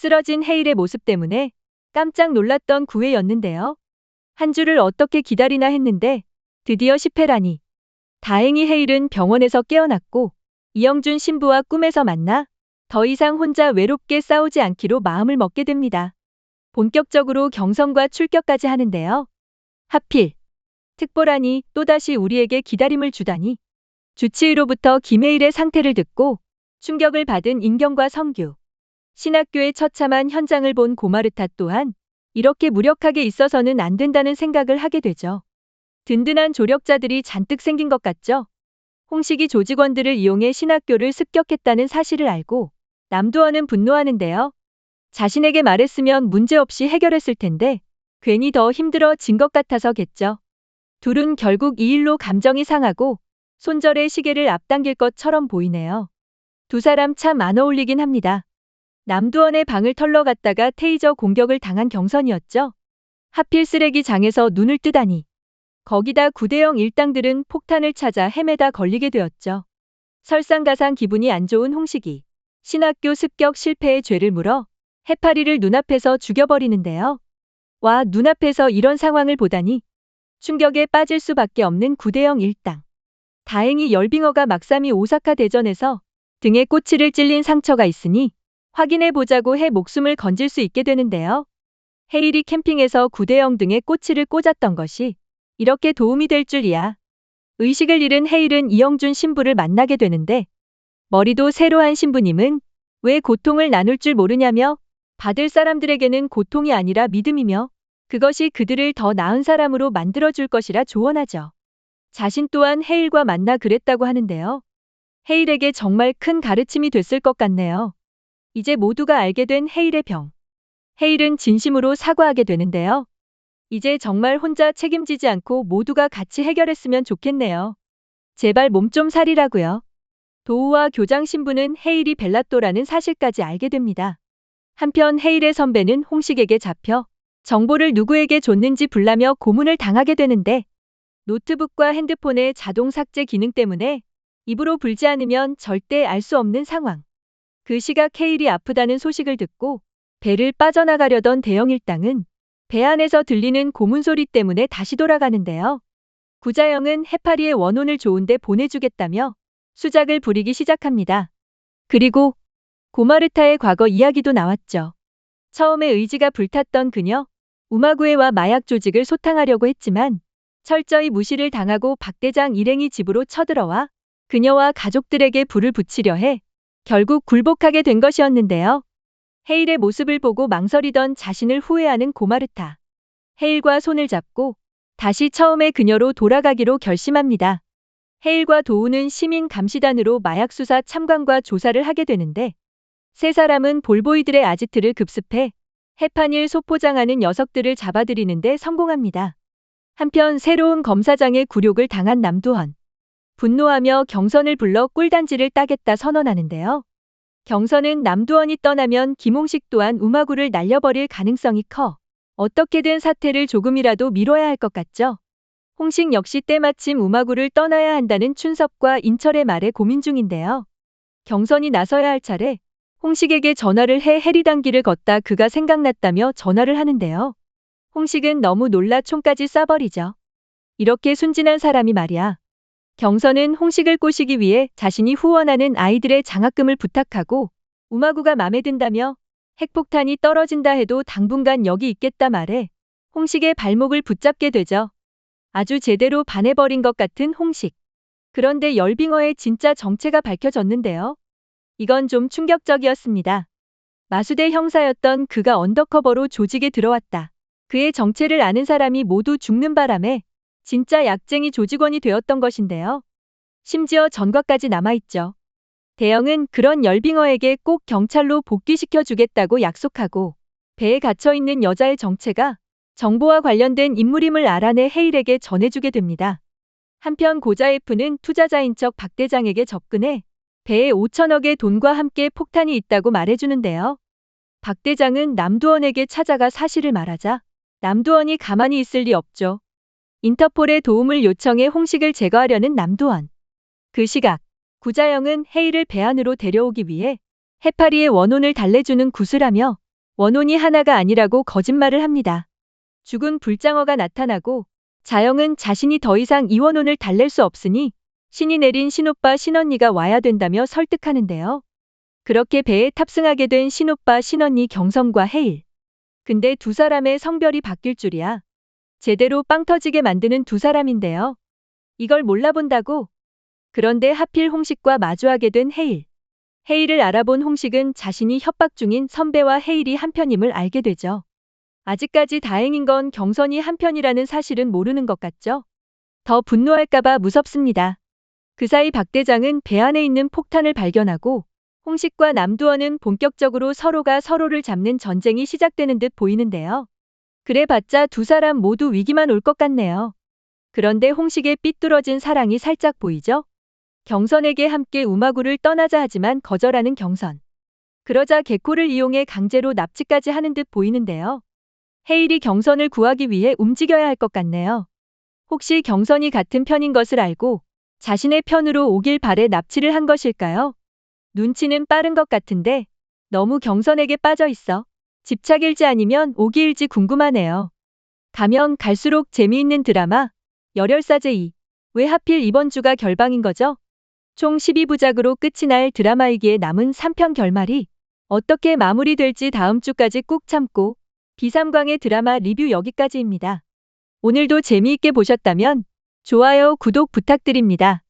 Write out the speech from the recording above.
쓰러진 헤일의 모습 때문에 깜짝 놀랐던 구회였는데요. 한 주를 어떻게 기다리나 했는데 드디어 10회라니. 다행히 헤일은 병원에서 깨어났고 이영준 신부와 꿈에서 만나 더 이상 혼자 외롭게 싸우지 않기로 마음을 먹게 됩니다. 본격적으로 경선과 출격까지 하는데요. 하필 특보라니 또다시 우리에게 기다림을 주다니. 주치의로부터 김해일의 상태를 듣고 충격을 받은 인경과 성규. 신학교의 처참한 현장을 본 고마르타 또한 이렇게 무력하게 있어서는 안 된다는 생각을 하게 되죠. 든든한 조력자들이 잔뜩 생긴 것 같죠? 홍식이 조직원들을 이용해 신학교를 습격했다는 사실을 알고 남두원은 분노하는데요. 자신에게 말했으면 문제없이 해결했을 텐데 괜히 더 힘들어진 것 같아서겠죠. 둘은 결국 이 일로 감정이 상하고 손절의 시계를 앞당길 것처럼 보이네요. 두 사람 참 안 어울리긴 합니다. 남두원의 방을 털러 갔다가 테이저 공격을 당한 경선이었죠. 하필 쓰레기장에서 눈을 뜨다니. 거기다 구대영 일당들은 폭탄을 찾아 헤매다 걸리게 되었죠. 설상가상 기분이 안 좋은 홍식이 신학교 습격 실패의 죄를 물어 해파리를 눈앞에서 죽여버리는데요. 와, 눈앞에서 이런 상황을 보다니. 충격에 빠질 수밖에 없는 구대영 일당. 다행히 열빙어가 막삼이 오사카 대전에서 등에 꼬치를 찔린 상처가 있으니 확인해 보자고 해 목숨을 건질 수 있게 되는데요. 헤일이 캠핑에서 구대영 등에 꼬치를 꽂았던 것이 이렇게 도움이 될 줄이야. 의식을 잃은 헤일은 이영준 신부를 만나게 되는데 머리도 새로 한 신부님은 왜 고통을 나눌 줄 모르냐며 받을 사람들에게는 고통이 아니라 믿음이며 그것이 그들을 더 나은 사람으로 만들어줄 것이라 조언하죠. 자신 또한 헤일과 만나 그랬다고 하는데요. 헤일에게 정말 큰 가르침이 됐을 것 같네요. 이제 모두가 알게 된 헤일의 병. 헤일은 진심으로 사과하게 되는데요. 이제 정말 혼자 책임지지 않고 모두가 같이 해결했으면 좋겠네요. 제발 몸 좀 사리라고요. 도우와 교장 신부는 헤일이 벨라또라는 사실까지 알게 됩니다. 한편 헤일의 선배는 홍식에게 잡혀 정보를 누구에게 줬는지 불라며 고문을 당하게 되는데 노트북과 핸드폰의 자동 삭제 기능 때문에 입으로 불지 않으면 절대 알 수 없는 상황. 그 시각 헤일이 아프다는 소식을 듣고 배를 빠져나가려던 대형 일당은 배 안에서 들리는 고문 소리 때문에 다시 돌아가는데요. 구자영은 해파리의 원혼을 좋은데 보내주겠다며 수작을 부리기 시작합니다. 그리고 고마르타의 과거 이야기도 나왔죠. 처음에 의지가 불탔던 그녀, 우마구에와 마약 조직을 소탕하려고 했지만 철저히 무시를 당하고 박 대장 일행이 집으로 쳐들어와 그녀와 가족들에게 불을 붙이려 해 결국 굴복하게 된 것이었는데요. 헤일의 모습을 보고 망설이던 자신을 후회하는 고마르타. 헤일과 손을 잡고 다시 처음의 그녀로 돌아가기로 결심합니다. 헤일과 도우는 시민 감시단으로 마약 수사 참관과 조사를 하게 되는데 세 사람은 볼보이들의 아지트를 급습해 해판일 소포장하는 녀석들을 잡아들이는데 성공합니다. 한편 새로운 검사장의 굴욕을 당한 남두헌. 분노하며 경선을 불러 꿀단지를 따겠다 선언하는데요. 경선은 남두헌이 떠나면 김홍식 또한 우마구를 날려버릴 가능성이 커 어떻게든 사태를 조금이라도 미뤄야 할 것 같죠. 홍식 역시 때마침 우마구를 떠나야 한다는 춘섭과 인철의 말에 고민 중인데요. 경선이 나서야 할 차례 홍식에게 전화를 해 해리단길을 걷다 그가 생각났다며 전화를 하는데요. 홍식은 너무 놀라 총까지 쏴버리죠. 이렇게 순진한 사람이 말이야. 경선은 홍식을 꼬시기 위해 자신이 후원하는 아이들의 장학금을 부탁하고 우마구가 맘에 든다며 핵폭탄이 떨어진다 해도 당분간 여기 있겠다 말해 홍식의 발목을 붙잡게 되죠. 아주 제대로 반해버린 것 같은 홍식. 그런데 열빙어의 진짜 정체가 밝혀졌는데요. 이건 좀 충격적이었습니다. 마수대 형사였던 그가 언더커버로 조직에 들어왔다. 그의 정체를 아는 사람이 모두 죽는 바람에 진짜 약쟁이 조직원이 되었던 것인데요. 심지어 전과까지 남아있죠. 대영은 그런 열빙어에게 꼭 경찰로 복귀시켜 주겠다고 약속하고 배에 갇혀있는 여자의 정체가 정보와 관련된 인물임을 알아내 헤일에게 전해주게 됩니다. 한편 고자에프는 투자자인 척 박 대장에게 접근해 배에 5천억의 돈과 함께 폭탄이 있다고 말해주는데요. 박 대장은 남두헌에게 찾아가 사실을 말하자 남두헌이 가만히 있을 리 없죠. 인터폴의 도움을 요청해 홍식을 제거하려는 남두헌. 그 시각 구자영은 헤일을 배 안으로 데려오기 위해 해파리의 원혼을 달래주는 구슬하며 원혼이 하나가 아니라고 거짓말을 합니다. 죽은 불장어가 나타나고 자영은 자신이 더 이상 이 원혼을 달랠 수 없으니 신이 내린 신오빠 신언니가 와야 된다며 설득하는데요. 그렇게 배에 탑승하게 된 신오빠 신언니 경성과 해일. 근데 두 사람의 성별이 바뀔 줄이야. 제대로 빵 터지게 만드는 두 사람인데요. 이걸 몰라본다고? 그런데 하필 홍식과 마주하게 된 해일. 해일을 알아본 홍식은 자신이 협박 중인 선배와 해일이 한편임을 알게 되죠. 아직까지 다행인 건 경선이 한편이라는 사실은 모르는 것 같죠? 더 분노할까봐 무섭습니다. 그 사이 박 대장은 배 안에 있는 폭탄을 발견하고 홍식과 남두원은 본격적으로 서로가 서로를 잡는 전쟁이 시작되는 듯 보이는데요. 그래봤자 두 사람 모두 위기만 올 것 같네요. 그런데 홍식의 삐뚤어진 사랑이 살짝 보이죠? 경선에게 함께 우마구를 떠나자 하지만 거절하는 경선. 그러자 개코를 이용해 강제로 납치까지 하는 듯 보이는데요. 해일이 경선을 구하기 위해 움직여야 할 것 같네요. 혹시 경선이 같은 편인 것을 알고 자신의 편으로 오길 바래 납치를 한 것일까요? 눈치는 빠른 것 같은데 너무 경선에게 빠져 있어. 집착일지 아니면 오기일지 궁금하네요. 가면 갈수록 재미있는 드라마 열혈사제 2. 왜 하필 이번 주가 결방인 거죠? 총 12부작으로 끝이 날 드라마이기에 남은 3편 결말이 어떻게 마무리될지 다음 주까지 꾹 참고 비삼광의 드라마 리뷰 여기까지입니다. 오늘도 재미있게 보셨다면 좋아요, 구독 부탁드립니다.